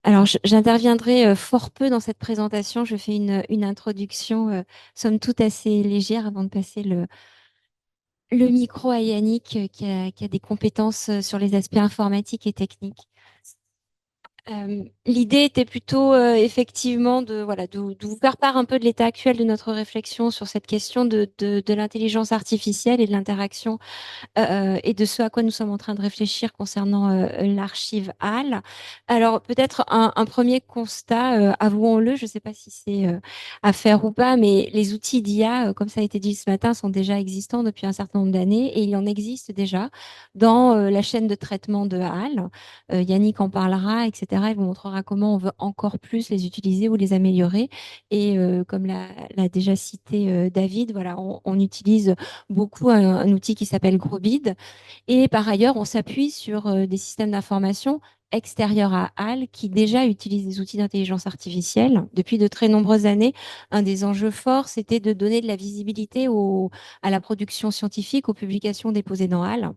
Alors, j'interviendrai fort peu dans cette présentation. Je fais une introduction, somme toute assez légère, avant de passer le micro à Yannick, qui a des compétences sur les aspects informatiques et techniques. L'idée était plutôt effectivement de vous faire part un peu de l'état actuel de notre réflexion sur cette question de l'intelligence artificielle et de l'interaction et de ce à quoi nous sommes en train de réfléchir concernant l'archive HAL. Alors, peut-être un premier constat, avouons-le, je ne sais pas si c'est à faire ou pas, mais les outils d'IA, comme ça a été dit ce matin, sont déjà existants depuis un certain nombre d'années et il en existe déjà dans la chaîne de traitement de HAL. Yannick en parlera, etc. Il vous montrera comment on veut encore plus les utiliser ou les améliorer. Et comme l'a déjà cité David, voilà, on utilise beaucoup un outil qui s'appelle Grobid. Et par ailleurs, on s'appuie sur des systèmes d'information extérieurs à HAL qui déjà utilisent des outils d'intelligence artificielle. Depuis de très nombreuses années, un des enjeux forts, c'était de donner de la visibilité à la production scientifique, aux publications déposées dans HAL.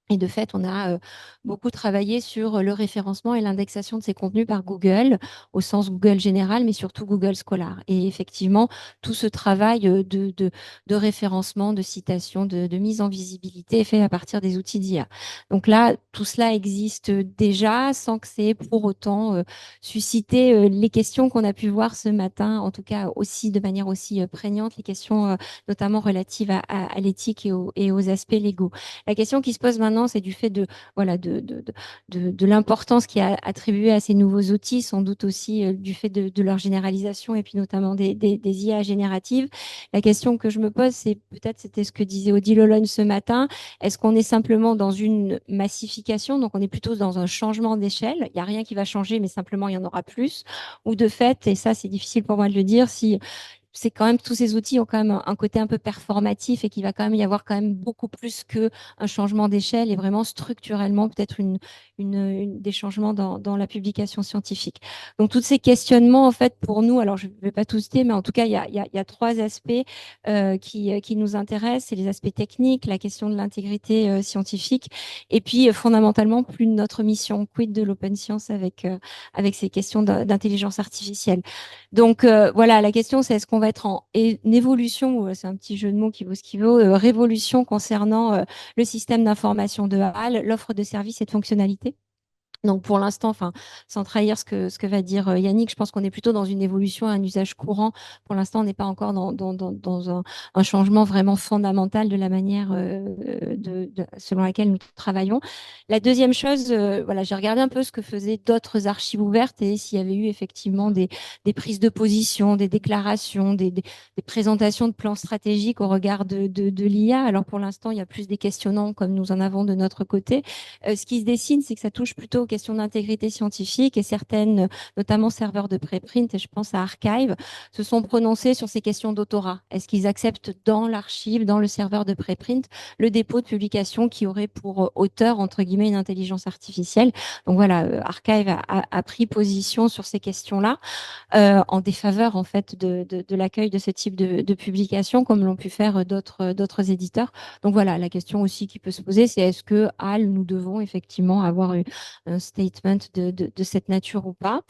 Et de fait, on a beaucoup travaillé sur le référencement et l'indexation de ces contenus par Google, au sens Google général, mais surtout Google Scholar. Et effectivement, tout ce travail de référencement, de citation, de mise en visibilité est fait à partir des outils d'IA. Donc là, tout cela existe déjà sans que c'est pour autant susciter les questions qu'on a pu voir ce matin, en tout cas aussi de manière aussi prégnante, les questions notamment relatives à l'éthique et aux aspects légaux. La question qui se pose maintenant, c'est du fait voilà, de l'importance qui est attribuée à ces nouveaux outils, sans doute aussi du fait de leur généralisation et puis notamment des IA génératives. La question que je me pose, c'est peut-être, c'était ce que disait Odile Olonne ce matin, est-ce qu'on est simplement dans une massification, donc on est plutôt dans un changement d'échelle, il n'y a rien qui va changer, mais simplement il y en aura plus, ou de fait, et ça c'est difficile pour moi de le dire, si c'est quand même tous ces outils ont quand même un côté un peu performatif et qu'il va quand même y avoir quand même beaucoup plus que un changement d'échelle et vraiment structurellement peut-être des changements dans la publication scientifique. Donc tous ces questionnements en fait pour nous, alors je ne vais pas tous dire, mais en tout cas il y a trois aspects qui nous intéressent, c'est les aspects techniques, la question de l'intégrité scientifique et puis fondamentalement plus de notre mission, quid de l'open science avec ces questions d'intelligence artificielle. Donc voilà, la question c'est est-ce qu'on va être en une évolution, ou c'est un petit jeu de mots qui vaut ce qu'il vaut, révolution concernant le système d'information de HAL, l'offre de services et de fonctionnalités. Donc pour l'instant, enfin, sans trahir ce que va dire Yannick, je pense qu'on est plutôt dans une évolution, un usage courant. Pour l'instant, on n'est pas encore dans un changement vraiment fondamental de la manière selon laquelle nous travaillons. La deuxième chose, voilà, j'ai regardé un peu ce que faisaient d'autres archives ouvertes et s'il y avait eu effectivement des prises de position, des déclarations, des présentations de plans stratégiques au regard de l'IA. Alors pour l'instant, il y a plus des questionnants comme nous en avons de notre côté. Ce qui se dessine, c'est que ça touche plutôt aux questions d'intégrité scientifique et certaines, notamment serveurs de préprint, et je pense à Archive, se sont prononcés sur ces questions d'autorat. Est-ce qu'ils acceptent dans l'archive, dans le serveur de préprint, le dépôt de publication qui aurait pour auteur, entre guillemets, une intelligence artificielle? Donc voilà, Archive a pris position sur ces questions-là en défaveur en fait de l'accueil de ce type de publication, comme l'ont pu faire d'autres éditeurs. Donc voilà, la question aussi qui peut se poser, c'est est-ce que HAL, nous devons effectivement avoir un statement de cette nature ou pas?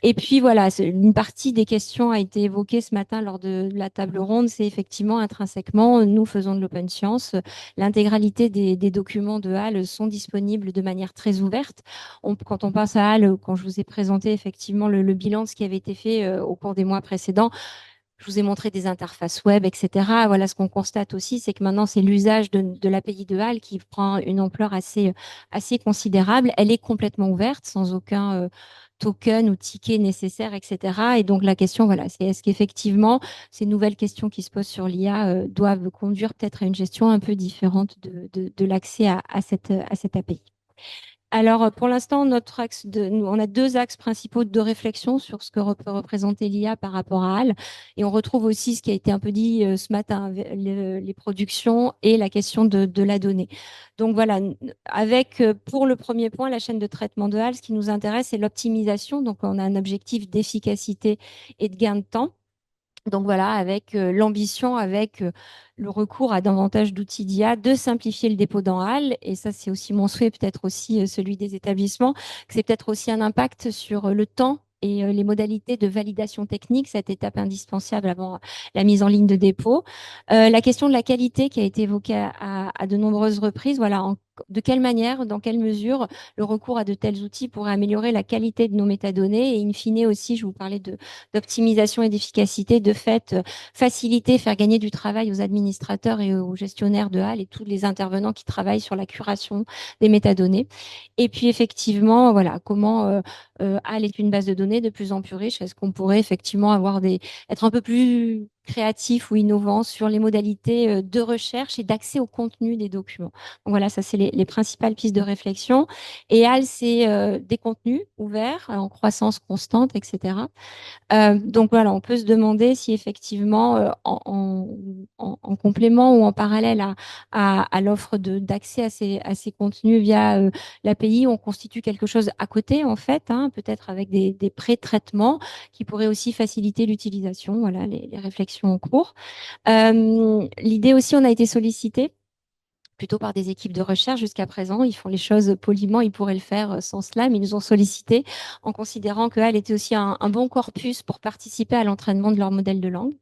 Et puis voilà, une partie des questions a été évoquée ce matin lors de la table ronde, c'est effectivement intrinsèquement, nous faisons de l'open science, l'intégralité des documents de HAL sont disponibles de manière très ouverte. Quand on pense à HAL, quand je vous ai présenté effectivement le bilan de ce qui avait été fait au cours des mois précédents, je vous ai montré des interfaces web, etc. Voilà, ce qu'on constate aussi, c'est que maintenant, c'est l'usage de l'API de HAL qui prend une ampleur assez considérable. Elle est complètement ouverte, sans aucun token ou ticket nécessaire, etc. Et donc, la question, voilà, c'est est-ce qu'effectivement, ces nouvelles questions qui se posent sur l'IA doivent conduire peut-être à une gestion un peu différente de l'accès à cette API. Alors, pour l'instant, on a deux axes principaux de réflexion sur ce que peut représenter l'IA par rapport à HAL. Et on retrouve aussi ce qui a été un peu dit ce matin, les productions et la question de la donnée. Donc voilà, avec pour le premier point, la chaîne de traitement de HAL, ce qui nous intéresse, c'est l'optimisation. Donc on a un objectif d'efficacité et de gain de temps. Donc voilà, avec l'ambition, avec le recours à davantage d'outils d'IA, de simplifier le dépôt dans HAL. Et ça, c'est aussi mon souhait, peut-être aussi celui des établissements, que c'est peut-être aussi un impact sur le temps et les modalités de validation technique, cette étape indispensable avant la mise en ligne de dépôt. La question de la qualité qui a été évoquée à de nombreuses reprises, voilà, de quelle manière, dans quelle mesure le recours à de tels outils pourrait améliorer la qualité de nos métadonnées et in fine aussi, je vous parlais d'optimisation et d'efficacité, de fait, faciliter, faire gagner du travail aux administrateurs et aux gestionnaires de HAL et tous les intervenants qui travaillent sur la curation des métadonnées. Et puis effectivement, voilà, comment HAL est une base de données de plus en plus riche. Est-ce qu'on pourrait effectivement être un peu plus créatif ou innovant sur les modalités de recherche et d'accès au contenu des documents. Donc voilà, ça c'est les principales pistes de réflexion. Et HAL, c'est des contenus ouverts en croissance constante, etc. Donc voilà, on peut se demander si effectivement, en complément ou en parallèle à l'offre d'accès à ces contenus via l'API, on constitue quelque chose à côté, en fait, hein, peut-être avec des pré-traitements qui pourraient aussi faciliter l'utilisation. Voilà, les réflexions en cours. L'idée aussi, on a été sollicité plutôt par des équipes de recherche jusqu'à présent. Ils font les choses poliment, ils pourraient le faire sans cela, mais ils nous ont sollicité en considérant qu'elle était aussi un bon corpus pour participer à l'entraînement de leur modèle de langue.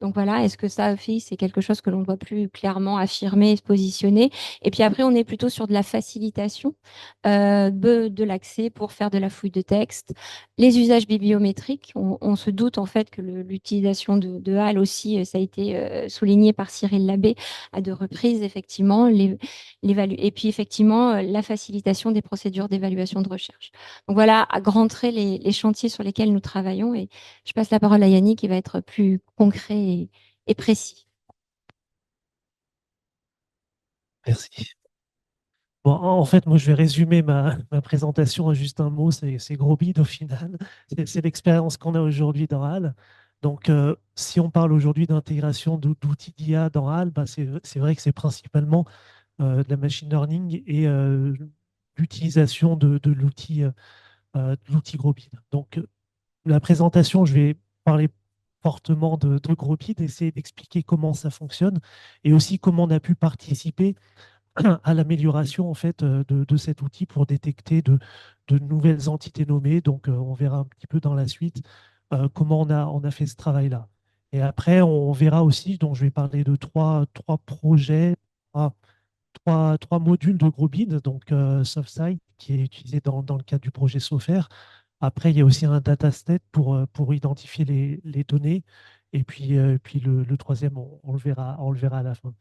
Donc voilà, est-ce que ça, FI, c'est quelque chose que l'on doit plus clairement affirmer et se positionner? Et puis après, on est plutôt sur de la facilitation de l'accès pour faire de la fouille de texte. Les usages bibliométriques, on se doute en fait que l'utilisation de HAL aussi, ça a été souligné par Cyril Labbé à deux reprises, effectivement. Et puis effectivement, la facilitation des procédures d'évaluation de recherche. Donc voilà, à grands traits, les chantiers sur lesquels nous travaillons. Et je passe la parole à Yannick qui va être plus concret et précis. Merci. Bon, en fait, moi, je vais résumer ma présentation en juste un mot, c'est gros bide au final. C'est l'expérience qu'on a aujourd'hui dans HAL. Donc, si on parle aujourd'hui d'intégration d'outils d'IA dans HAL, bah, c'est vrai que c'est principalement de la machine learning et l'utilisation de l'outil gros bide. Donc, la présentation, je vais parler fortement de gros bide, essayer d'expliquer comment ça fonctionne et aussi comment on a pu participer à l'amélioration en fait de cet outil pour détecter de nouvelles entités nommées. Donc, on verra un petit peu dans la suite comment on a fait ce travail-là. Et après, on verra aussi, donc je vais parler de trois projets, trois, trois modules de GrowBid, donc SoftSide, qui est utilisé dans le cadre du projet SOFAIR. Après, il y a aussi un dataset pour identifier les données. Et puis le troisième, on le verra à la fin.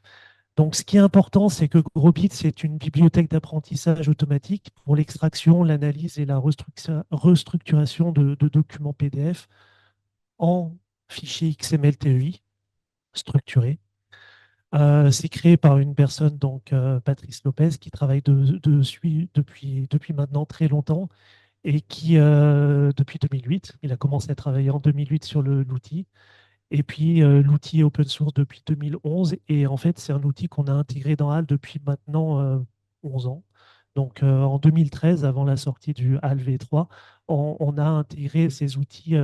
Donc, ce qui est important, c'est que Grobit, c'est une bibliothèque d'apprentissage automatique pour l'extraction, l'analyse et la restructuration de documents PDF en fichiers XML-TEI structurés. C'est créé par une personne, donc Patrice Lopez, qui travaille depuis maintenant très longtemps et qui, depuis 2008, il a commencé à travailler en 2008 sur l'outil. Et puis, l'outil est open source depuis 2011. Et en fait, c'est un outil qu'on a intégré dans HAL depuis maintenant 11 ans. Donc, en 2013, avant la sortie du HAL V3, on a intégré ces outils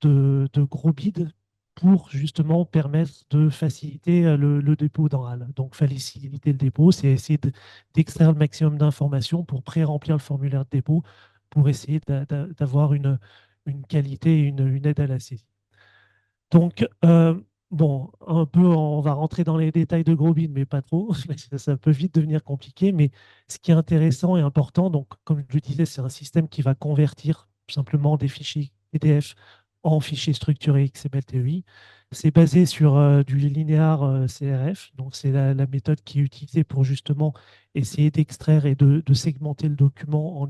de gros bid pour justement permettre de faciliter le dépôt dans HAL. Donc, faciliter le dépôt, c'est essayer d'extraire le maximum d'informations pour pré-remplir le formulaire de dépôt pour essayer d'avoir une qualité et une aide à la saisie. Donc, bon, un peu, on va rentrer dans les détails de Grobin, mais pas trop. Ça peut vite devenir compliqué. Mais ce qui est intéressant et important, donc, comme je le disais, c'est un système qui va convertir tout simplement des fichiers PDF en fichiers structurés XML-TEI. C'est basé sur du linéaire CRF. Donc, c'est la méthode qui est utilisée pour justement essayer d'extraire et de segmenter le document en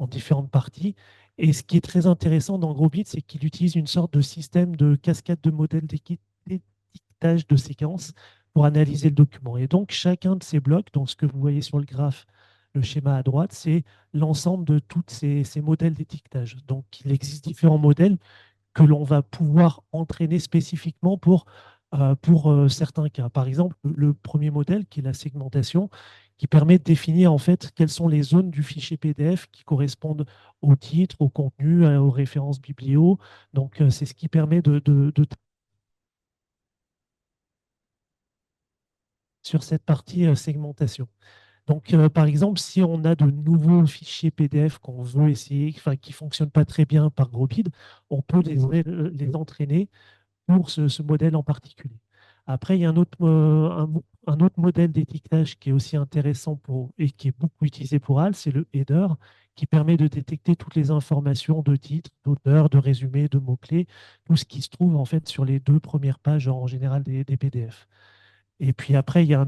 différentes parties. Et ce qui est très intéressant dans Growbit, c'est qu'il utilise une sorte de système de cascade de modèles d'étiquetage de séquences pour analyser le document. Et donc, chacun de ces blocs, donc ce que vous voyez sur le graphe, le schéma à droite, c'est l'ensemble de tous ces modèles d'étiquetage. Donc, il existe différents modèles que l'on va pouvoir entraîner spécifiquement pour certains cas. Par exemple, le premier modèle, qui est la segmentation, qui permet de définir en fait quelles sont les zones du fichier PDF qui correspondent au titre, au contenu, aux références biblio. Donc, c'est ce qui permet de sur cette partie segmentation. Donc, par exemple, si on a de nouveaux fichiers PDF qu'on veut essayer, enfin, qui ne fonctionnent pas très bien par Grobid, on peut les entraîner pour ce modèle en particulier. Après, il y a un autre modèle d'étiquetage qui est aussi intéressant et qui est beaucoup utilisé pour HAL, c'est le header, qui permet de détecter toutes les informations de titre, d'auteur, de résumé, de mots-clés, tout ce qui se trouve en fait sur les deux premières pages en général des PDF. Et puis après, il y a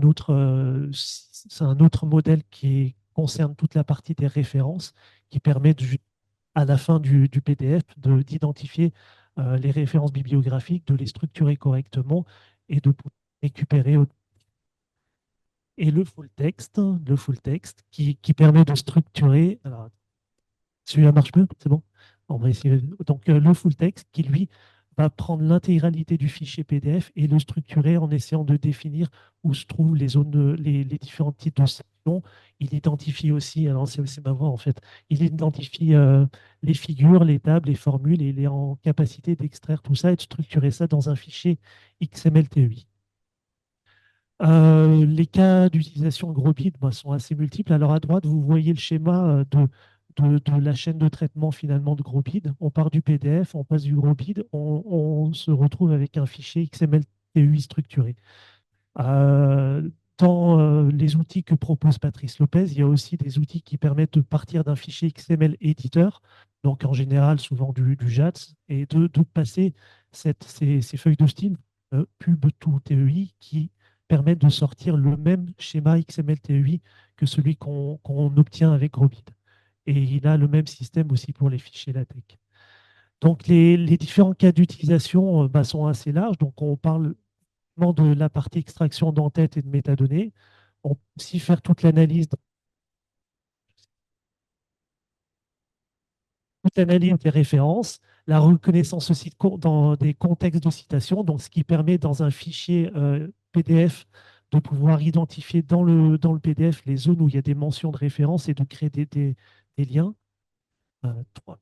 c'est un autre modèle qui concerne toute la partie des références, qui permet à la fin du PDF d'identifier les références bibliographiques, de les structurer correctement et de pouvoir récupérer et le full text qui permet de structurer. Alors, celui-là marche mieux, c'est bon? On va essayer. Donc, le full text qui, lui, va prendre l'intégralité du fichier PDF et le structurer en essayant de définir où se trouvent les zones, les différents types de sections. Il identifie aussi, alors c'est ma voix en fait, il identifie les figures, les tables, les formules et il est en capacité d'extraire tout ça et de structurer ça dans un fichier XML-TEI. Les cas d'utilisation Grobid sont assez multiples. Alors à droite, vous voyez le schéma de la chaîne de traitement finalement de Grobid. On part du PDF, on passe du Grobid, on se retrouve avec un fichier XML-TEI structuré. Euh, Dans les outils que propose Patrice Lopez, il y a aussi des outils qui permettent de partir d'un fichier XML éditeur, donc en général souvent du JATS, et de passer ces feuilles de style pub to TEI qui permettent de sortir le même schéma XML TEI que celui qu'on obtient avec Grobid. Et il a le même système aussi pour les fichiers LaTeX. Donc les différents cas d'utilisation sont assez larges. Donc on parle de la partie extraction d'entête et de métadonnées. On peut aussi faire toute l'analyse des références, la reconnaissance aussi dans des contextes de citation, donc ce qui permet dans un fichier PDF de pouvoir identifier dans le PDF les zones où il y a des mentions de référence et de créer des liens. Trois.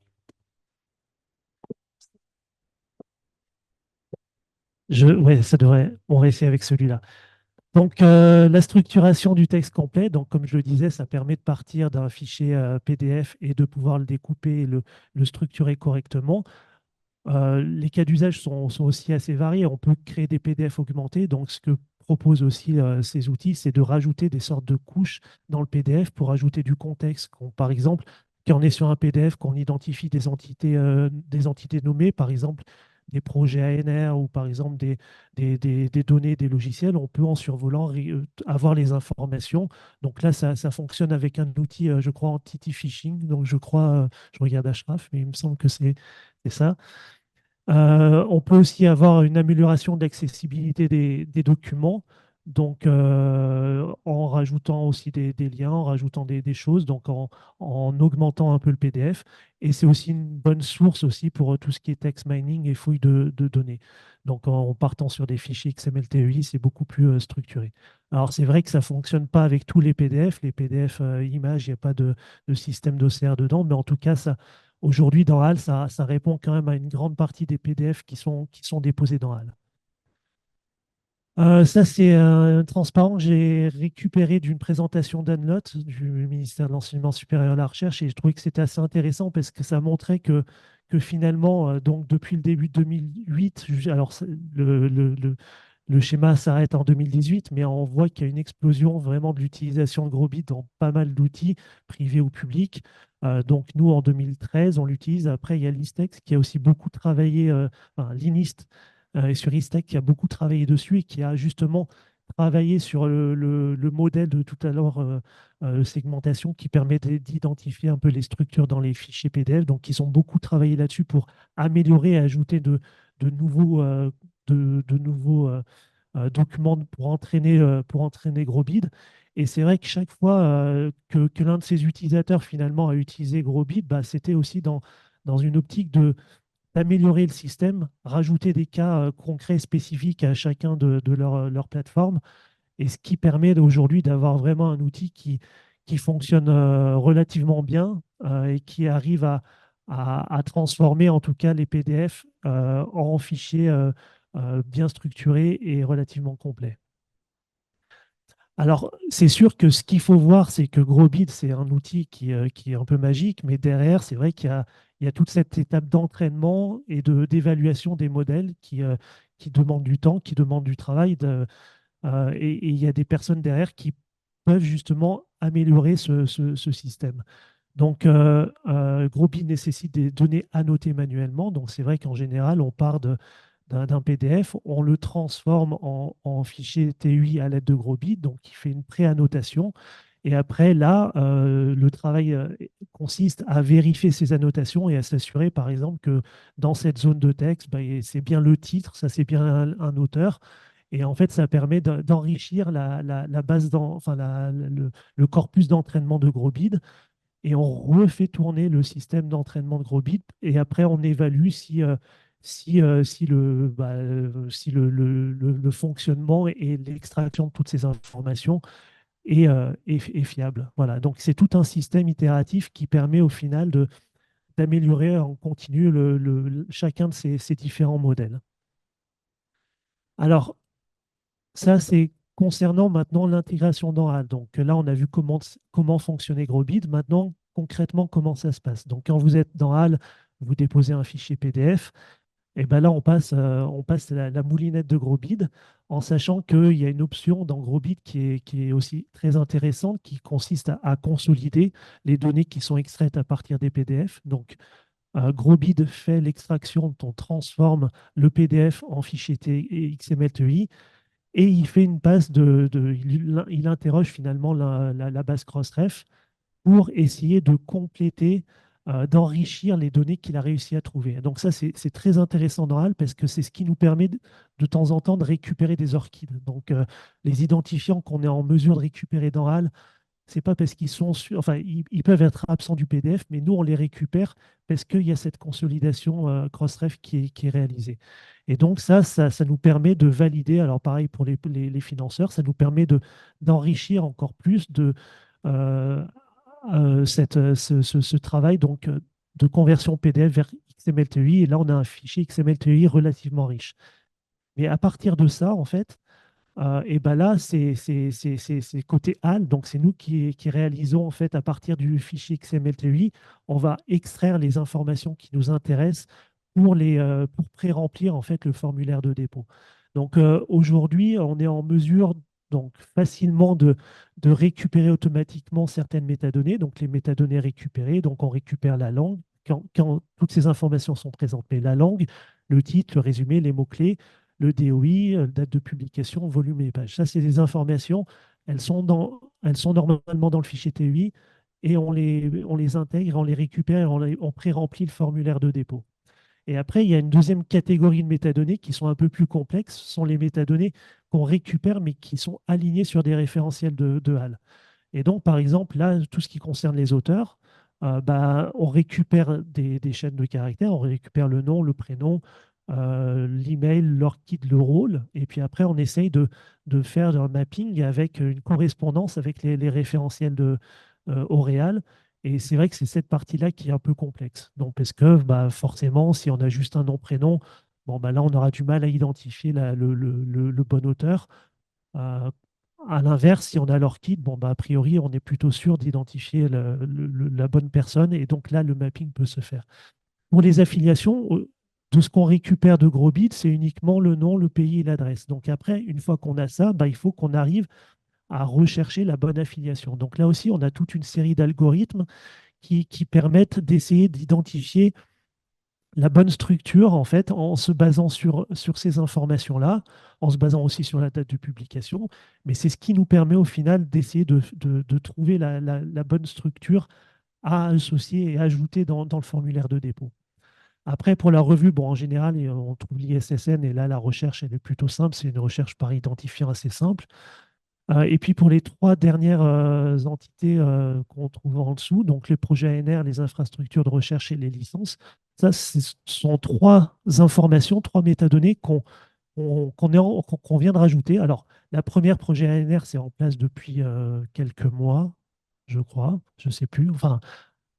Ouais, ça devrait. On va essayer avec celui-là. Donc, la structuration du texte complet, donc comme je le disais, ça permet de partir d'un fichier PDF et de pouvoir le découper et le structurer correctement. Les cas d'usage sont aussi assez variés. On peut créer des PDF augmentés. Donc, ce que proposent aussi ces outils, c'est de rajouter des sortes de couches dans le PDF pour ajouter du contexte. Par exemple, quand on est sur un PDF, qu'on identifie des entités nommées, par exemple des projets ANR ou par exemple des données des logiciels, on peut en survolant avoir les informations. Donc là, ça fonctionne avec un outil, je crois, anti-phishing. Donc je crois, je regarde Ashraf, mais il me semble que c'est ça. On peut aussi avoir une amélioration de l'accessibilité des documents, donc en rajoutant aussi des liens, en rajoutant des choses, donc en augmentant un peu le PDF. Et c'est aussi une bonne source aussi pour tout ce qui est text mining et fouille de données. Donc en partant sur des fichiers XML-TEI, c'est beaucoup plus structuré. Alors c'est vrai que ça ne fonctionne pas avec tous les PDF. Les PDF images, il n'y a pas de système d'OCR dedans, mais en tout cas, ça aujourd'hui, dans HAL, ça répond quand même à une grande partie des PDF qui sont déposés dans HAL. Ça, c'est un transparent que j'ai récupéré d'une présentation d'Anlot du ministère de l'Enseignement supérieur et de la Recherche et je trouvais que c'était assez intéressant parce que ça montrait que finalement, donc depuis le début de 2008, alors le schéma s'arrête en 2018, mais on voit qu'il y a une explosion vraiment de l'utilisation de Grobit dans pas mal d'outils, privés ou publics. Donc nous, en 2013, on l'utilise. Après, il y a Listex qui a aussi beaucoup travaillé, enfin, Linist et sur Istech qui a beaucoup travaillé dessus et qui a justement travaillé sur le modèle de tout à l'heure, segmentation qui permet d'identifier un peu les structures dans les fichiers PDF. Donc, ils ont beaucoup travaillé là-dessus pour améliorer et ajouter de nouveaux, de nouveaux documents pour entraîner Grobid. Et c'est vrai que chaque fois que l'un de ses utilisateurs finalement a utilisé Grobid, c'était aussi dans une optique d'améliorer le système, rajouter des cas concrets spécifiques à chacun de leur plateforme et ce qui permet aujourd'hui d'avoir vraiment un outil qui fonctionne relativement bien et qui arrive à transformer en tout cas les PDF en fichiers bien structurés et relativement complets. Alors, c'est sûr que ce qu'il faut voir, c'est que Grobit, c'est un outil qui est un peu magique, mais derrière, c'est vrai qu'il y a toute cette étape d'entraînement et d'évaluation des modèles qui demande du temps, qui demande du travail. Et il y a des personnes derrière qui peuvent justement améliorer ce système. Donc, Grobit nécessite des données annotées manuellement. Donc, c'est vrai qu'en général, on part d'un PDF, on le transforme en fichier TUI à l'aide de Grobit, donc il fait une pré-annotation. Et après, là, le travail consiste à vérifier ces annotations et à s'assurer, par exemple, que dans cette zone de texte, bah, c'est bien le titre, ça c'est bien un auteur. Et en fait, ça permet d'enrichir la base, enfin, le corpus d'entraînement de Grobit et on refait tourner le système d'entraînement de Grobit et après on évalue si le fonctionnement et l'extraction de toutes ces informations est fiable. Voilà, donc c'est tout un système itératif qui permet au final d'améliorer en continu chacun de ces différents modèles. Alors, ça, c'est concernant maintenant l'intégration dans HAL. Donc là, on a vu comment fonctionnait Grobid. Maintenant, concrètement, comment ça se passe. Donc quand vous êtes dans HAL, vous déposez un fichier PDF. Et ben là, on passe la moulinette de Grobid en sachant qu'il y a une option dans Grobid qui est aussi très intéressante, qui consiste à consolider les données qui sont extraites à partir des PDF. Donc, Grobid fait l'extraction, on transforme le PDF en fichier XML-TEI et il fait une passe il interroge finalement la base Crossref pour essayer de compléter, d'enrichir les données qu'il a réussi à trouver. Donc ça, c'est très intéressant dans HAL parce que c'est ce qui nous permet de temps en temps de récupérer des orchides. Donc les identifiants qu'on est en mesure de récupérer dans HAL, c'est pas parce qu'ils sont enfin, ils peuvent être absents du PDF, mais nous, on les récupère parce qu'il y a cette consolidation Crossref qui est réalisée. Et donc, ça nous permet de valider, alors pareil pour les financeurs, ça nous permet d'enrichir encore plus euh, ce travail donc, de conversion PDF vers XML-TEI. Et là, on a un fichier XML-TEI relativement riche. Mais à partir de ça, en fait, et ben là, c'est côté HAL, donc c'est nous qui réalisons en fait à partir du fichier XML-TEI, on va extraire les informations qui nous intéressent pour pré-remplir en fait le formulaire de dépôt. Donc aujourd'hui, on est en mesure donc facilement de récupérer automatiquement certaines métadonnées, donc les métadonnées récupérées, donc on récupère la langue quand toutes ces informations sont présentées, la langue, le titre, le résumé, les mots-clés le DOI, date de publication, volume et page. Ça, c'est des informations, elles sont normalement dans le fichier TUI et on les intègre, on les récupère, on pré-remplit le formulaire de dépôt. Et après, il y a une deuxième catégorie de métadonnées qui sont un peu plus complexes. Ce sont les métadonnées qu'on récupère mais qui sont alignées sur des référentiels de HAL. Et donc, par exemple, là, tout ce qui concerne les auteurs, on récupère des chaînes de caractères, on récupère le nom, le prénom, l'email, l'orchid, le rôle, et puis après, on essaye de faire un mapping avec une correspondance avec les référentiels Auréal. Et c'est vrai que c'est cette partie-là qui est un peu complexe. Donc, parce que forcément, si on a juste un nom, prénom, bon, là, on aura du mal à identifier le bon auteur. Euh, à l'inverse, si on a l'orchide, a priori, on est plutôt sûr d'identifier la bonne personne et donc là, le mapping peut se faire. Pour les affiliations, de ce qu'on récupère de Grobit, c'est uniquement le nom, le pays et l'adresse. Donc après, une fois qu'on a ça, il faut qu'on arrive à rechercher la bonne affiliation. Donc là aussi, on a toute une série d'algorithmes qui permettent d'essayer d'identifier la bonne structure, en fait, en se basant sur ces informations-là, en se basant aussi sur la date de publication. Mais c'est ce qui nous permet au final d'essayer de trouver la bonne structure à associer et ajouter dans le formulaire de dépôt. Après, pour la revue, en général, on trouve l'ISSN et là, la recherche, elle est plutôt simple. C'est une recherche par identifiant assez simple. Et puis pour les trois dernières entités qu'on trouve en dessous, donc les projets ANR, les infrastructures de recherche et les licences, ça, ce sont trois informations, trois métadonnées qu'on qu'on vient de rajouter. Alors, la première projet ANR, c'est en place depuis quelques mois, je crois, je ne sais plus, enfin,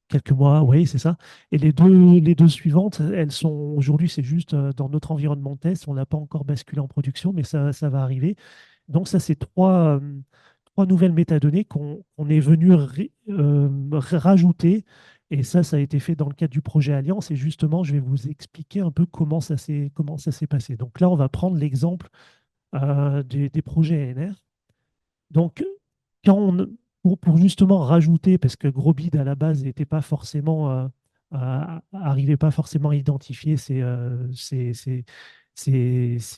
quelques mois, oui, c'est ça. Et les deux suivantes, elles sont aujourd'hui, c'est juste dans notre environnement de test, on n'a pas encore basculé en production, mais ça va arriver. Donc ça, c'est trois nouvelles métadonnées qu'on est venu rajouter. Et ça a été fait dans le cadre du projet Alliance. Et justement, je vais vous expliquer un peu comment ça s'est passé. Donc là, on va prendre l'exemple des projets ANR. Donc, quand pour justement rajouter, parce que Grobid à la base n'était pas forcément, arrivait pas forcément à identifier ces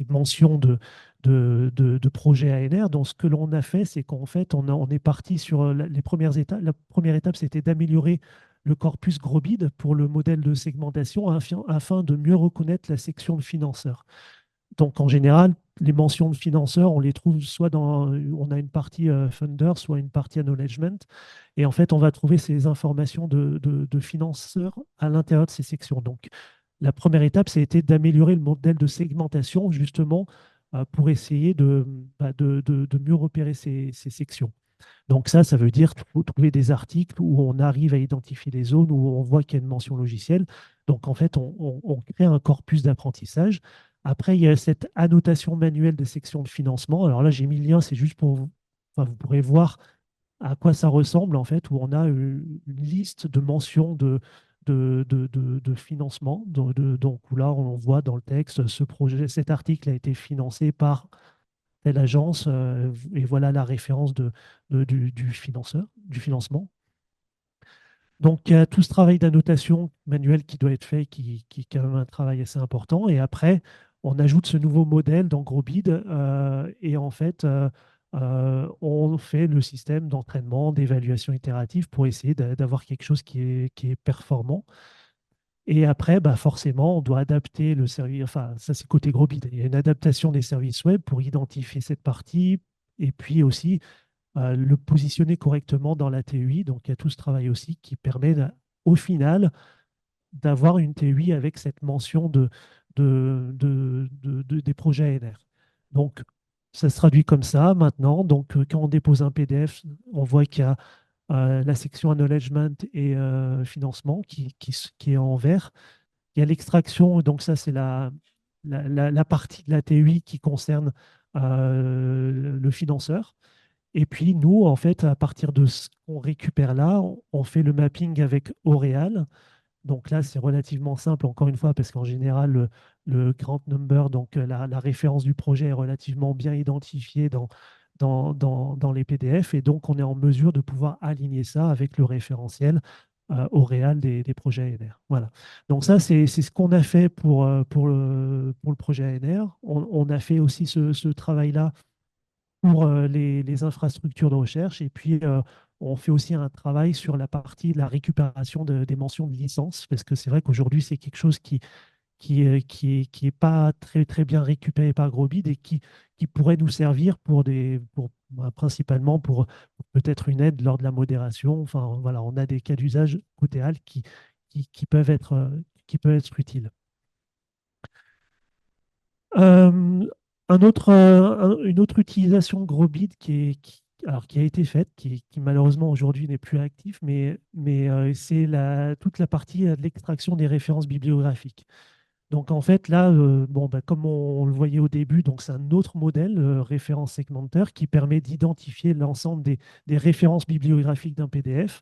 mentions de projet ANR. Donc, ce que l'on a fait, c'est qu'en fait, on est parti sur les premières étapes. La première étape, c'était d'améliorer le corpus Grobid pour le modèle de segmentation afin de mieux reconnaître la section de financeurs. Donc, en général, les mentions de financeurs, on les trouve soit on a une partie funder, soit une partie acknowledgement. Et en fait, on va trouver ces informations de financeurs à l'intérieur de ces sections. Donc, la première étape, c'était d'améliorer le modèle de segmentation, justement, pour essayer de mieux repérer ces sections. Donc ça veut dire qu'il faut trouver des articles où on arrive à identifier les zones où on voit qu'il y a une mention logicielle. Donc en fait, on crée un corpus d'apprentissage. Après, il y a cette annotation manuelle des sections de financement. Alors là, j'ai mis le lien, c'est juste pour vous. Enfin, vous pourrez voir à quoi ça ressemble, en fait, où on a une liste de mentions de financement. Donc où là, on voit dans le texte, ce projet, cet article a été financé par telle agence, et voilà la référence du financeur, du financement. Donc, il y a tout ce travail d'annotation manuelle qui doit être fait, qui est quand même un travail assez important. Et après, on ajoute ce nouveau modèle dans Grobid, et en fait, on fait le système d'entraînement, d'évaluation itérative pour essayer d'avoir quelque chose qui est performant. Et après, bah forcément, on doit adapter le service. Enfin, ça, c'est côté gros bid. Il y a une adaptation des services web pour identifier cette partie et puis aussi le positionner correctement dans la TUI. Donc, il y a tout ce travail aussi qui permet, au final, d'avoir une TUI avec cette mention des projets ANR. Donc, ça se traduit comme ça maintenant. Donc, quand on dépose un PDF, on voit qu'il y a la section acknowledgement et financement qui est en vert. Il y a l'extraction, donc ça, c'est la partie de la TUI qui concerne le financeur. Et puis, nous, en fait, à partir de ce qu'on récupère là, on fait le mapping avec Aureal. Donc là, c'est relativement simple, encore une fois, parce qu'en général, le grand number, donc la référence du projet est relativement bien identifiée dans les PDF. Et donc, on est en mesure de pouvoir aligner ça avec le référentiel au réel des projets ANR. Voilà. Donc ça, c'est ce qu'on a fait pour le projet ANR. On a fait aussi ce travail-là pour les infrastructures de recherche. Et puis, on fait aussi un travail sur la partie de la récupération des mentions de licence, parce que c'est vrai qu'aujourd'hui, c'est quelque chose qui est pas très, très bien récupéré par Grobid et qui pourrait nous servir principalement pour peut-être une aide lors de la modération. Enfin, voilà, on a des cas d'usage côté HAL qui peuvent être utiles. Euh, une autre utilisation de Grobid alors, qui a été faite, qui malheureusement aujourd'hui n'est plus actif, mais c'est toute la partie de l'extraction des références bibliographiques. Donc en fait, là, bon, bah, comme on le voyait au début, donc c'est un autre modèle, référence segmentaire, qui permet d'identifier l'ensemble des références bibliographiques d'un PDF.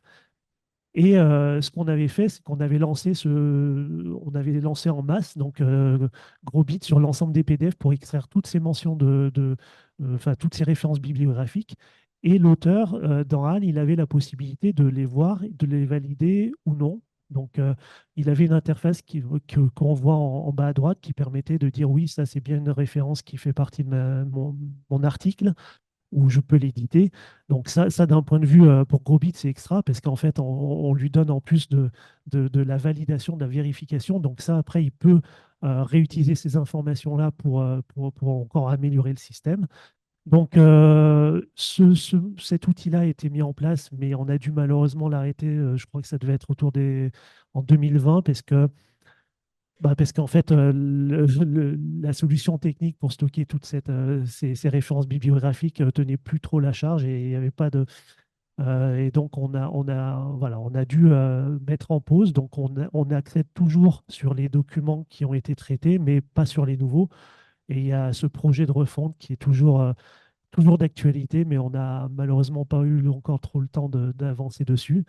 Et ce qu'on avait fait, c'est qu'on avait on avait lancé en masse, donc gros bit sur l'ensemble des PDF pour extraire toutes ces mentions enfin toutes ces références bibliographiques. Et l'auteur, dans HAL, il avait la possibilité de les voir, de les valider ou non. Donc, il avait une interface qu'on voit en bas à droite qui permettait de dire oui, ça c'est bien une référence qui fait partie de mon article où je peux l'éditer. Donc ça d'un point de vue pour Grobit, c'est extra parce qu'en fait, on lui donne en plus de la validation, de la vérification. Donc ça, après, il peut réutiliser ces informations-là pour encore améliorer le système. Donc cet outil-là a été mis en place, mais on a dû malheureusement l'arrêter. Je crois que ça devait être en 2020 parce que Parce qu'en fait, la solution technique pour stocker toutes ces références bibliographiques tenait plus trop la charge et il n'y avait pas de. Et donc, voilà, on a dû mettre en pause. Donc, on accède toujours sur les documents qui ont été traités, mais pas sur les nouveaux. Et il y a ce projet de refonte qui est toujours d'actualité, mais on n'a malheureusement pas eu encore trop le temps d'avancer dessus.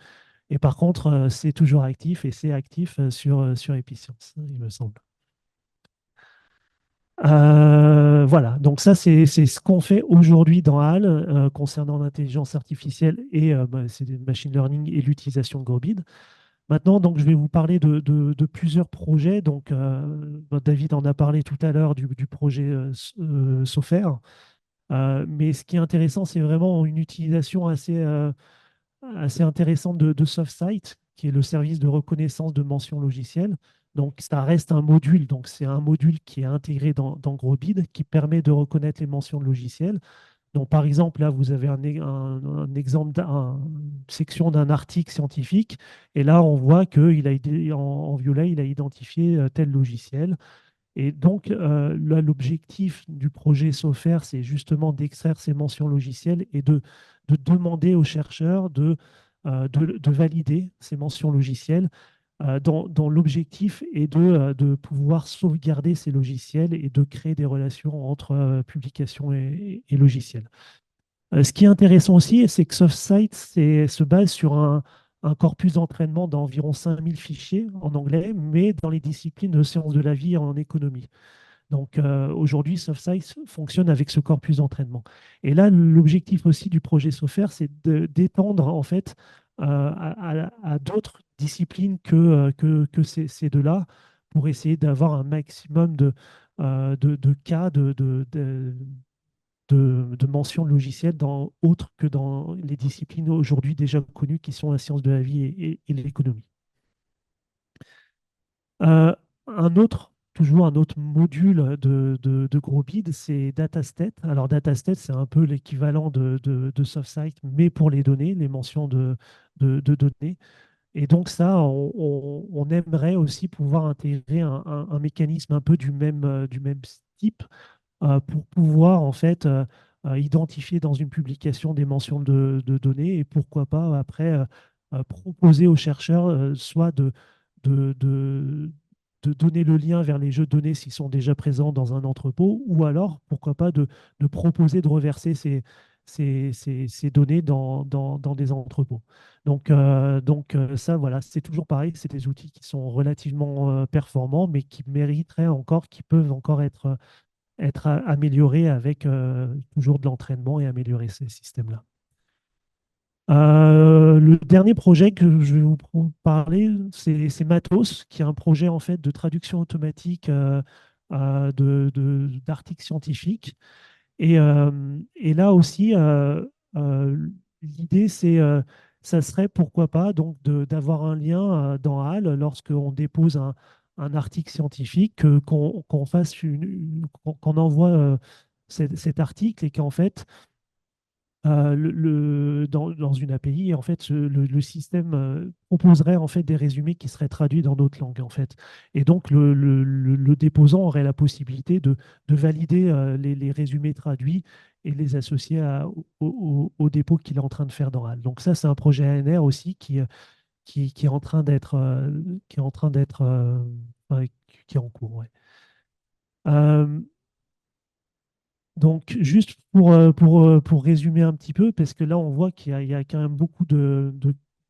Et par contre, c'est toujours actif et c'est actif sur Efficience, il me semble. Voilà, donc ça, c'est ce qu'on fait aujourd'hui dans HAL concernant l'intelligence artificielle et c'est le machine learning et l'utilisation de Grobid. Maintenant, donc, je vais vous parler de plusieurs projets. Donc, David en a parlé tout à l'heure du projet Sofer. Mais ce qui est intéressant, c'est vraiment une utilisation assez intéressante de SoftSight, qui est le service de reconnaissance de mentions logicielles. Donc, ça reste un module. Donc, c'est un module qui est intégré dans Grobid, qui permet de reconnaître les mentions de logiciels. Donc, par exemple, là, vous avez un exemple, une section d'un article scientifique. Et là, on voit en violet, il a identifié tel logiciel. Et donc, là, l'objectif du projet SOFER, c'est justement d'extraire ces mentions logicielles et de demander aux chercheurs de valider ces mentions logicielles, dont l'objectif est de pouvoir sauvegarder ces logiciels et de créer des relations entre publication et logiciel. Ce qui est intéressant aussi, c'est que SoftSight se base sur un corpus d'entraînement d'environ 5000 fichiers en anglais, mais dans les disciplines de sciences de la vie et en économie. Donc aujourd'hui, SoftSight fonctionne avec ce corpus d'entraînement. Et là, l'objectif aussi du projet SOFER, c'est d'étendre en fait à d'autres disciplines que ces deux-là pour essayer d'avoir un maximum de cas de mentions logicielles autres que dans les disciplines aujourd'hui déjà connues qui sont la science de la vie et l'économie. Euh, toujours un autre module de Grobid, c'est Datastet. Alors Datastet, c'est un peu l'équivalent de SoftSight, mais pour les données, les mentions de données. Et donc ça, on aimerait aussi pouvoir intégrer un mécanisme un peu du même type pour pouvoir en fait identifier dans une publication des mentions de données et pourquoi pas après proposer aux chercheurs soit de, de, de donner le lien vers les jeux de données s'ils sont déjà présents dans un entrepôt ou alors pourquoi pas de proposer de reverser ces données dans des entrepôts. Donc ça, voilà, c'est toujours pareil, c'est des outils qui sont relativement performants, mais qui mériteraient encore, qui peuvent encore être amélioré avec toujours de l'entraînement et améliorer ces systèmes-là. Le dernier projet que je vais vous parler, c'est Matos, qui est un projet en fait de traduction automatique d'articles scientifiques. Et là aussi, l'idée, ça serait pourquoi pas donc d'avoir un lien dans HAL lorsqu'on dépose un article scientifique, qu'on fasse qu'on envoie cet article et qu'en fait, dans une API, en fait, le système proposerait en fait des résumés qui seraient traduits dans d'autres langues, en fait. Et donc, le déposant aurait la possibilité de valider les résumés traduits et les associer au dépôt qu'il est en train de faire dans HAL. Donc ça, c'est un projet ANR aussi qui est en train d'être enfin, qui est en cours. Ouais. Euh, donc, juste pour résumer un petit peu, parce que là, on voit qu'il y a quand même beaucoup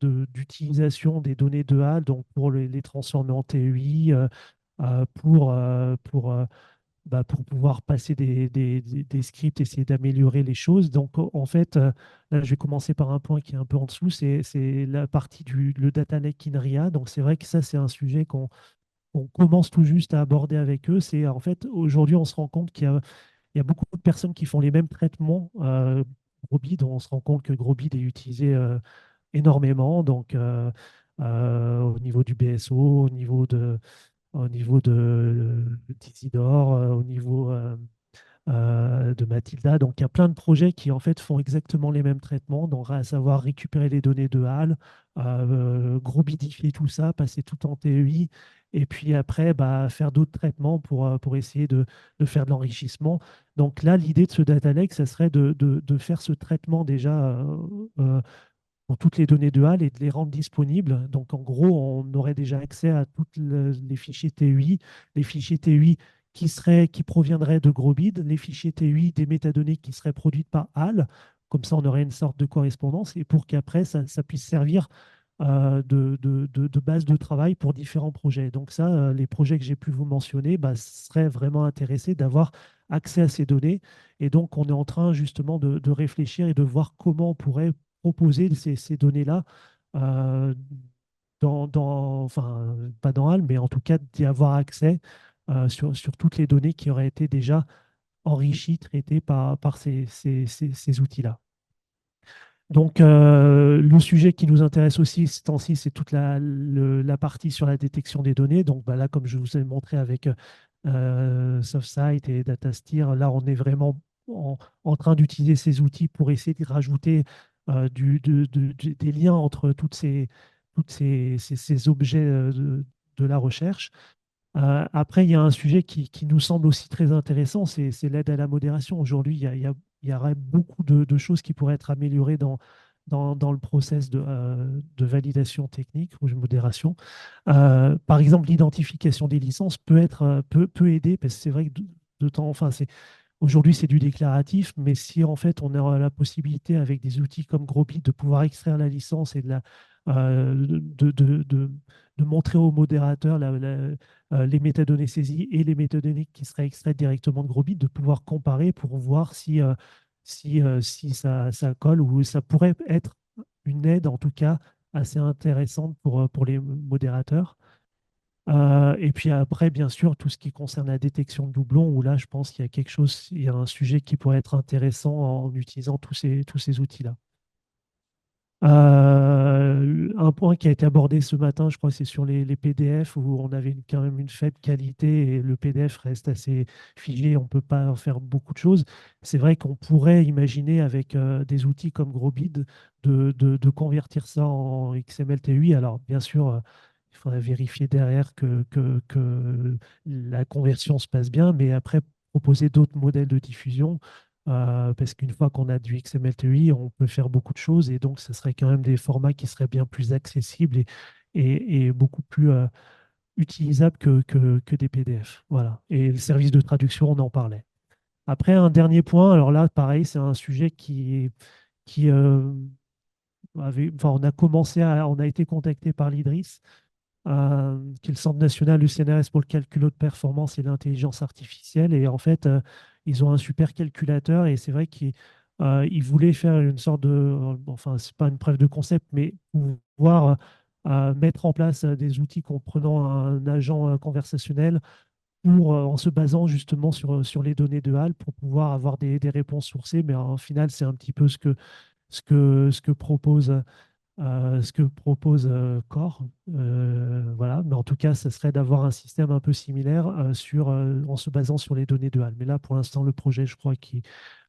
d'utilisation des données de HAL, donc pour les transformer en TEI, pour pouvoir passer des scripts, essayer d'améliorer les choses. Donc, en fait, là, je vais commencer par un point qui est un peu en dessous, c'est la partie le data lake in RIA. Donc, c'est vrai que ça, c'est un sujet qu'on commence tout juste à aborder avec eux. C'est en fait, aujourd'hui, on se rend compte qu'il y a beaucoup de personnes qui font les mêmes traitements. Grobid, on se rend compte que Grobid est utilisé énormément, donc au niveau du BSO, au niveau d'Isidore, au niveau de Mathilda. Donc, il y a plein de projets qui, en fait, font exactement les mêmes traitements, donc à savoir récupérer les données de HAL, gros tout ça, passer tout en TEI, et puis après, bah, faire d'autres traitements pour essayer de faire de l'enrichissement. Donc là, l'idée de ce data lake, ça serait de faire ce traitement déjà euh, pour toutes les données de HAL et de les rendre disponibles. Donc, en gros, on aurait déjà accès à tous les fichiers TUI, les fichiers TUI qui proviendraient de Grobid, les fichiers TUI des métadonnées qui seraient produites par HAL. Comme ça, on aurait une sorte de correspondance et pour qu'après, ça puisse servir de base de travail pour différents projets. Donc ça, les projets que j'ai pu vous mentionner bah, seraient vraiment intéressés d'avoir accès à ces données. Et donc, on est en train justement de réfléchir et de voir comment on pourrait proposer ces données-là euh, enfin, pas dans HAL, mais en tout cas d'y avoir accès sur toutes les données qui auraient été déjà enrichies, traitées par ces outils-là. Donc, le sujet qui nous intéresse aussi ce temps-ci, c'est toute la partie sur la détection des données. Donc, bah, là, comme je vous ai montré avec SoftSight et DataSteer, là, on est vraiment en train d'utiliser ces outils pour essayer de rajouter des liens entre ces objets de la recherche. Après, il y a un sujet qui nous semble aussi très intéressant, c'est l'aide à la modération. Aujourd'hui, il y aurait beaucoup de choses qui pourraient être améliorées dans le process de validation technique ou de modération. Par exemple, l'identification des licences peut aider, parce que c'est vrai que enfin, aujourd'hui, c'est du déclaratif, mais si en fait on a la possibilité avec des outils comme Grobit de pouvoir extraire la licence et de montrer au modérateur les métadonnées saisies et les métadonnées qui seraient extraites directement de Grobit, de pouvoir comparer pour voir si ça colle ou ça pourrait être une aide en tout cas assez intéressante pour les modérateurs. Et puis après, bien sûr, tout ce qui concerne la détection de doublons, où là, je pense qu'il y a quelque chose, il y a un sujet qui pourrait être intéressant en utilisant tous ces outils-là. Un point qui a été abordé ce matin, je crois, c'est sur les PDF où on avait quand même une faible qualité et le PDF reste assez figé, on ne peut pas en faire beaucoup de choses. C'est vrai qu'on pourrait imaginer avec des outils comme Grobid de convertir ça en XML-TUI. Alors, bien sûr, il faudrait vérifier derrière que la conversion se passe bien, mais après, proposer d'autres modèles de diffusion parce qu'une fois qu'on a du XML-TEI, on peut faire beaucoup de choses et donc ce serait quand même des formats qui seraient bien plus accessibles et beaucoup plus utilisables que des PDF. Voilà. Et le service de traduction, on en parlait. Après, un dernier point, alors là, pareil, c'est un sujet qui enfin, on a été contacté par l'IDRIS qui est le Centre national du CNRS pour le calcul de performance et l'intelligence artificielle. Et en fait, ils ont un super calculateur et c'est vrai qu'ils voulaient faire une sorte enfin, c'est pas une preuve de concept, mais pouvoir mettre en place des outils comprenant un agent conversationnel en se basant justement sur les données de HAL pour pouvoir avoir des réponses sourcées. Mais en final, c'est un petit peu ce que propose Core. Voilà. Mais en tout cas, ça serait d'avoir un système un peu similaire en se basant sur les données de HAL. Mais là, pour l'instant, le projet, je crois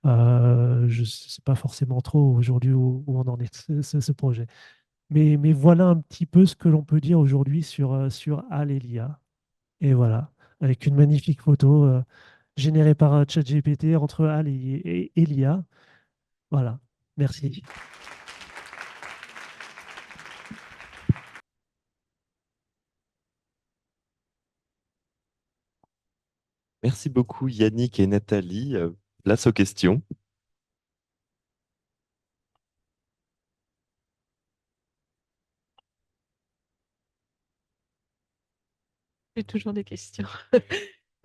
je ne sais pas forcément trop aujourd'hui où on en est, ce projet. Mais voilà un petit peu ce que l'on peut dire aujourd'hui sur HAL et l'IA. Et voilà, avec une magnifique photo générée par ChatGPT entre HAL et l'IA. Voilà, merci. Merci beaucoup Yannick et Nathalie. Place aux questions. J'ai toujours des questions.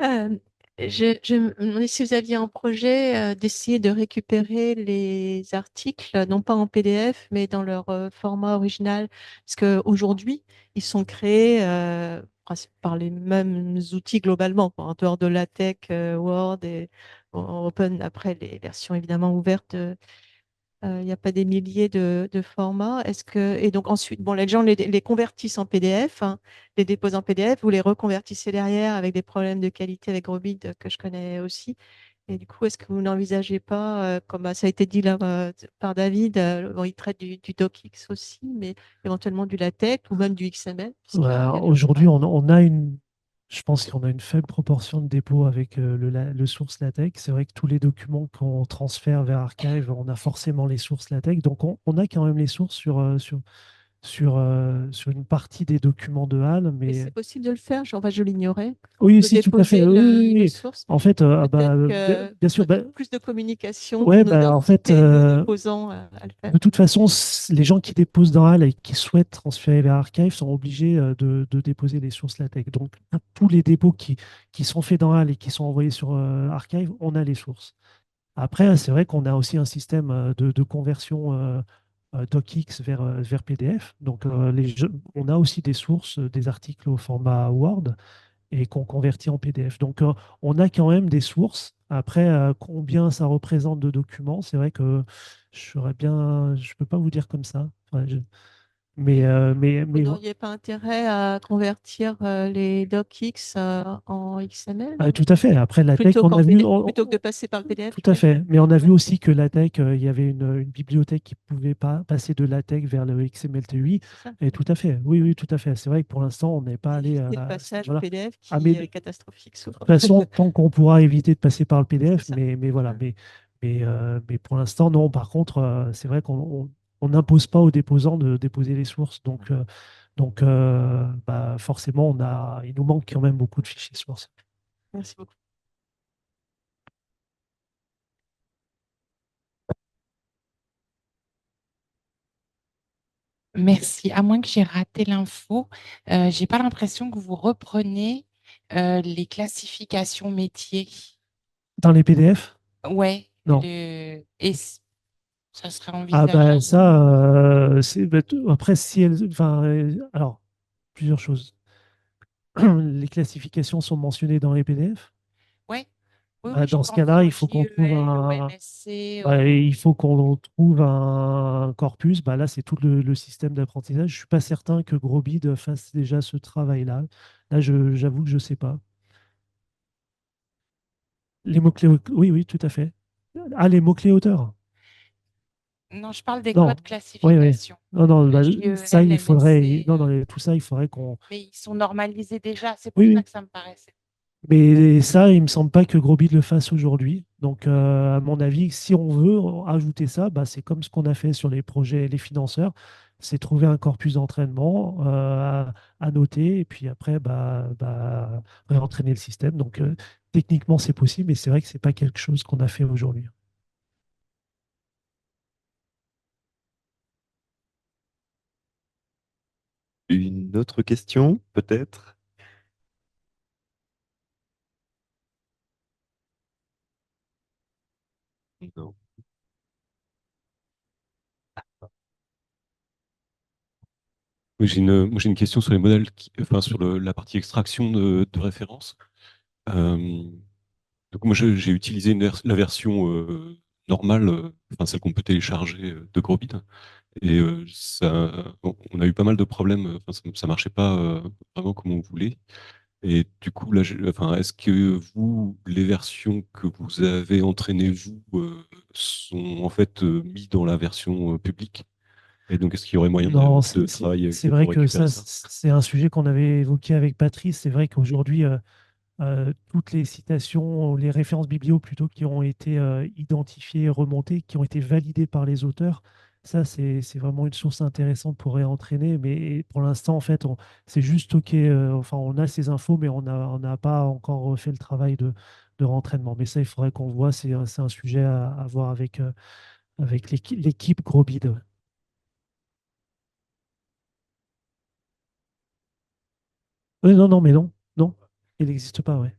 Euh, je me demandais si vous aviez un projet d'essayer de récupérer les articles, non pas en PDF, mais dans leur format original. Parce qu'aujourd'hui, ils sont créés par les mêmes outils globalement, quoi, en dehors de LaTeX, Word et Open, après les versions évidemment ouvertes. Il n'y a pas des milliers de formats. Et donc ensuite, bon, les gens les convertissent en PDF, hein, les déposent en PDF, vous les reconvertissez derrière avec des problèmes de qualité avec Grobid que je connais aussi. Et du coup, est-ce que vous n'envisagez pas, comme ça a été dit là par David, bon, il traite du DocX aussi, mais éventuellement du LaTeX ou même du XML, puisqu'il y a Aujourd'hui, on a je pense qu'on a une faible proportion de dépôts avec le source LaTeX. C'est vrai que tous les documents qu'on transfère vers Archive, on a forcément les sources LaTeX. Donc, on a quand même les sources sur une partie des documents de HAL, Mais mais c'est possible de le faire, genre, enfin, je l'ignorais, oui, de si, tout à fait. déposer Oui, oui, le oui. source. En fait, Peut-être bien sûr, que plus de communication ouais, pour nos en fait, entités, nos déposants à le faire. de toute façon, les gens qui déposent dans HAL et qui souhaitent transférer vers Archive sont obligés de déposer les sources LaTeX. Donc, tous les dépôts qui sont faits dans HAL et qui sont envoyés sur Archive, on a les sources. Après, c'est vrai qu'on a aussi un système de conversion DocX vers PDF. Donc, on a aussi des sources, des articles au format Word et qu'on convertit en PDF. Donc, on a quand même des sources. Après, combien ça représente de documents, c'est vrai que je peux pas vous dire comme ça. Enfin, Vous mais n'auriez pas intérêt à convertir les docx en XML tout à fait. Après, la tech, plutôt on qu'en a vu, PDF, plutôt que de passer par le PDF tout tous à les deux? fait. Mais on a vu aussi que la tech, il y avait une bibliothèque qui pouvait pas passer de la tech vers le XML-TUI. C'est ça. Et tout à fait. Oui, oui, tout à fait. C'est vrai que pour l'instant, on n'est pas allé Éviter le à ce passage au niveau-là. PDF Ah, mais qui est catastrophique de souvent. toute façon, tant qu'on pourra éviter de passer par le C'est PDF, ça. mais voilà. Mais pour l'instant, non. Par contre, c'est vrai qu'on on n'impose pas aux déposants de déposer les sources. Donc, forcément, il nous manque quand même beaucoup de fichiers sources. Merci beaucoup. Merci. À moins que j'ai raté l'info, j'ai pas l'impression que vous reprenez les classifications métiers. Dans les PDF? Ouais, Non. ça serait Ah ben envisageable. ça, après, si elles, enfin, alors, plusieurs choses. Les classifications sont mentionnées dans les PDF. Ouais, oui, Bah, oui, je dans ce pense cas-là, au il faut qu'on trouve JEL, au MSC, il faut qu'on trouve un corpus. Bah, là, c'est tout le système d'apprentissage. Je suis pas certain que Grobid fasse déjà ce travail-là. Là, j'avoue que je sais pas. Les mots-clés, oui, oui, tout à fait. Ah, les mots-clés auteurs. Non, je parle des Non, codes oui, oui. classification. Non, non, bah, ça, JEL, il faudrait, MSC, non, non, tout ça, il faudrait qu'on. mais ils sont normalisés déjà, c'est pour Oui, ça oui. que ça me paraissait. Mais ça, il me semble pas que Grobid le fasse aujourd'hui. Donc, à mon avis, si on veut ajouter ça, bah, c'est comme ce qu'on a fait sur les projets, les financeurs, c'est trouver un corpus d'entraînement à noter et puis après, entraîner le système. Donc, techniquement, c'est possible, mais c'est vrai que c'est pas quelque chose qu'on a fait aujourd'hui. Une autre question, peut-être? Non. Moi, j'ai une question sur les modèles, enfin, sur la partie extraction de références. Euh, donc, moi, j'ai utilisé la version normale, enfin, celle qu'on peut télécharger de Grobit. Et on a eu pas mal de problèmes. Enfin, ça marchait pas vraiment comme on voulait. Et du coup, là, enfin, est-ce que vous, les versions que vous avez entraînées, vous, sont en fait mis dans la version publique? Et donc, est-ce qu'il y aurait moyen Non, de travailler c'est vrai pour que récupérer ça, ça? c'est un sujet qu'on avait évoqué avec Patrice. C'est vrai qu'aujourd'hui, toutes les citations, les références biblio plutôt qui ont été identifiées, remontées, qui ont été validées par les auteurs, ça c'est vraiment une source intéressante pour réentraîner. Mais pour l'instant, en fait, c'est juste stocké, enfin on a ces infos, mais on n'a pas encore refait le travail de rentraînement. Mais ça, il faudrait qu'on voit, c'est un sujet à voir avec l'équipe Grobid. Ouais. Oui, non, non, mais non, non, il n'existe pas, ouais.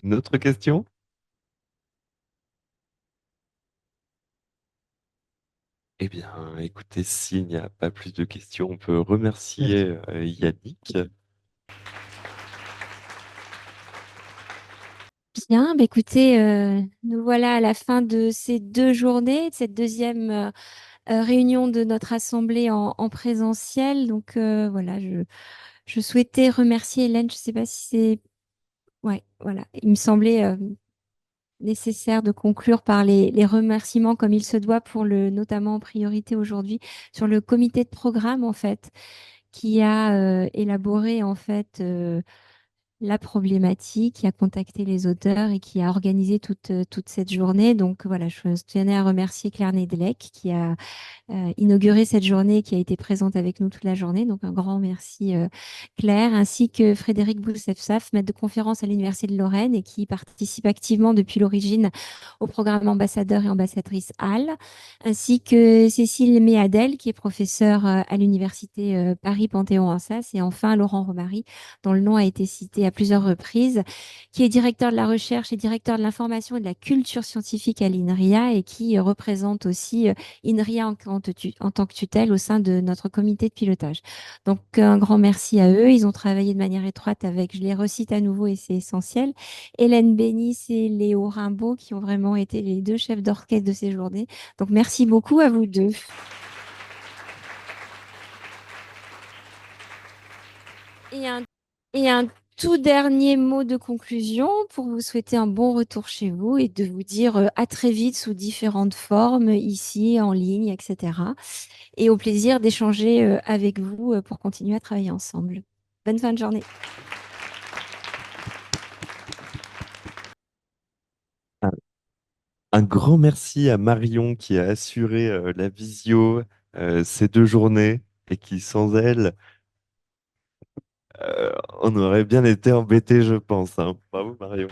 Une autre question? Eh bien, écoutez, s'il n'y a pas plus de questions, on peut Merci. remercier Yannick. Bien, bah écoutez, nous voilà à la fin de ces 2 journées, de cette deuxième réunion de notre assemblée en présentiel. Donc voilà, Je souhaitais remercier Hélène, je ne sais pas si c'est... Ouais, voilà. Il me semblait nécessaire de conclure par les remerciements comme il se doit pour notamment en priorité aujourd'hui, sur le comité de programme, en fait, qui a élaboré, en fait, la problématique, qui a contacté les auteurs et qui a organisé toute cette journée. Donc voilà, je tenais à remercier Claire Nedelec qui a inauguré cette journée, qui a été présente avec nous toute la journée. Donc un grand merci Claire, ainsi que Frédéric Boussefsaf, maître de conférence à l'Université de Lorraine et qui participe activement depuis l'origine au programme ambassadeur et ambassadrice HAL, ainsi que Cécile Méadel, qui est professeure à l'Université Paris-Panthéon-Assas, et enfin Laurent Romary, dont le nom a été cité à plusieurs reprises, qui est directeur de la recherche et directeur de l'information et de la culture scientifique à l'INRIA et qui représente aussi INRIA en tant que tutelle au sein de notre comité de pilotage. Donc, un grand merci à eux. Ils ont travaillé de manière étroite avec, je les recite à nouveau et c'est essentiel, Hélène Bénis et Léo Rimbaud, qui ont vraiment été les deux chefs d'orchestre de ces journées. Donc, merci beaucoup à vous deux. Et un tout dernier mot de conclusion pour vous souhaiter un bon retour chez vous et de vous dire à très vite sous différentes formes, ici, en ligne, etc. Et au plaisir d'échanger avec vous pour continuer à travailler ensemble. Bonne fin de journée. Un grand merci à Marion qui a assuré la visio ces 2 journées et qui, sans elle, on aurait bien été embêtés, je pense, hein. Bravo, Marion.